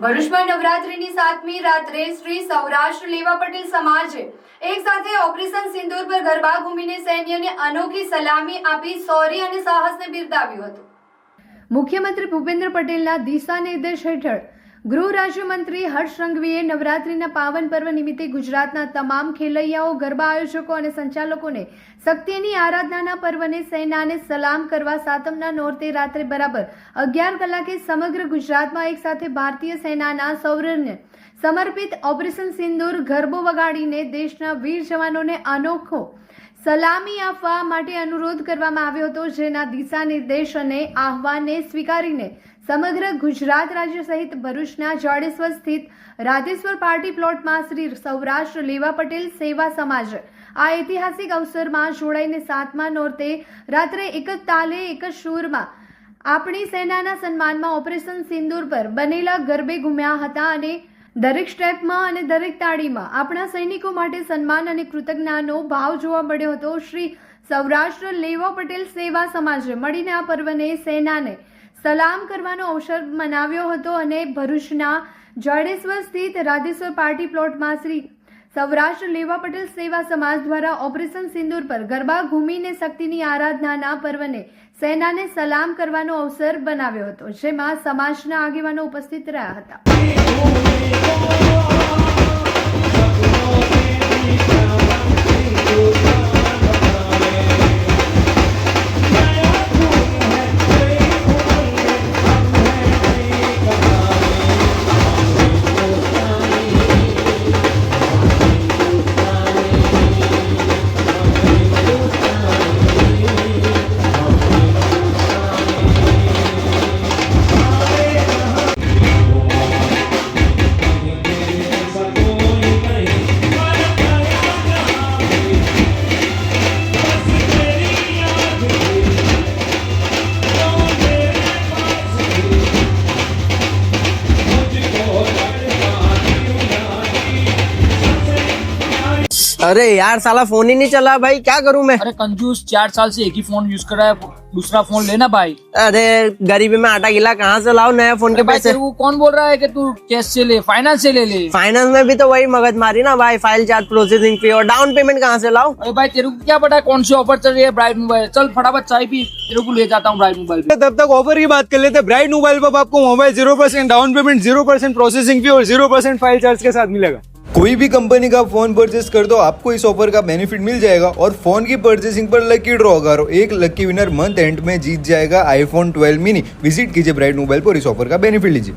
ભરૂચમાં નવરાત્રીની 7મી રાત્રે શ્રી સૌરાષ્ટ્ર લેવા પટેલ સમાજે એક સાથે ઓપરેશન સિંદૂર પર ગરબા ઘૂમીને સૈન્યને અનોખી સલામી આપી શૌર્ય અને સાહસને બિરદાવ્યું હતું। મુખ્યમંત્રી ભૂપેન્દ્ર પટેલના દિશા નિર્દેશ હેઠળ ગૃહ રાજ્યમંત્રી હર્ષ સંઘવીએ નવરાત્રીના પાવન પર્વ નિમિત્તે ગુજરાતના તમામ ખેલૈયાઓ, ગરબા આયોજકો અને સંચાલકોને શક્તિની આરાધનાના પર્વને સેનાને સલામ કરવા સાતમના નોરતે રાત્રે બરાબર 11 કલાકે સમગ્ર ગુજરાતમાં એક સાથે ભારતીય સેનાના શૌર્યને સમર્પિત ઓપરેશન સિંદૂર ગરબો વગાડીને દેશના વીર જવાનોને અનોખો સલામી આપવા માટે અનુરોધ કરવામાં આવ્યો હતો, જેના દિશા નિર્દેશ અને આહવાનને સ્વીકારીને સમગ્ર ગુજરાત રાજ્ય સહિત ભરૂચના જાડેશ્વર સ્થિત રાધેશ્વર પાર્ટી પ્લોટમાં શ્રી સૌરાષ્ટ્ર લેવા પટેલ સેવા સમાજ આ ઐતિહાસિક અવસરમાં જોડાઈને 7મા નોરતે રાત્રે એક જ તાલે એક જ સૂરમાં આપણી સેનાના સન્માનમાં ઓપરેશન સિંદૂર પર બનેલા ગરબે ઘૂમ્યા હતા અને દરેક સ્ટેપમાં અને દરેક તાળીમાં આપણા સૈનિકો માટે સન્માન અને કૃતજ્ઞતાનો ભાવ જોવા મળ્યો હતો। શ્રી સૌરાષ્ટ્ર લેવા પટેલ સેવા સમાજે મળીને આ પર્વને સેનાને સલામ કરવાનો અવસર મનાવ્યો હતો અને ભરૂચના જાડેશ્વર સ્થિત રાધેશ્વર પાર્ટી પ્લોટમાં શ્રી સૌરાષ્ટ્ર લેવા પટેલ સેવા સમાજ દ્વારા ઓપરેશન સિંદૂર પર ગરબા ઘૂમીને શક્તિની આરાધનાના પર્વને સેનાને સલામ કરવાનો અવસર બનાવ્યો હતો, જેમાં સમાજના આગેવાનો ઉપસ્થિત રહ્યા હતા। अरे यार साला फोन ही नहीं चला भाई, क्या करूं मैं। अरे कंजूस 4 साल से एक ही फोन यूज कर रहा है, दूसरा फोन लेना भाई। अरे गरीबी में आटा गिला कहाँ से लाऊं नया फोन के भाई पैसे। तेरे को कौन बोल रहा है कि तू कैश से ले, फाइनेंस से ले ले। फाइनेंस में भी तो वही मगज मारी ना भाई, फाइल चार्ज, प्रोसेसिंग फी और डाउन पेमेंट कहाँ से लाऊं। अरे भाई तेरे को क्या पता है कौन सी ऑफर चल रही है ब्राइट मोबाइल। चल फटाफट चाय पी, तेरे को ले जाता हूँ ब्राइट मोबाइल पे। तब तक ऑफर की बात कर लेते हैं। ब्राइट मोबाइल पर आपको mobile 0% down payment, 0% processing fee और 0% फाइल चार्ज के साथ मिलेगा। कोई भी कंपनी का फोन परचेस कर दो, आपको इस ऑफर का बेनिफिट मिल जाएगा और फोन की परचेसिंग पर लकी ड्रॉ करो, एक लकी विनर मंथ एंड में जीत जाएगा आईफोन 12 मिनी। विजिट कीजिए ब्राइट मोबाइल पर, इस ऑफर का बेनिफिट लीजिए।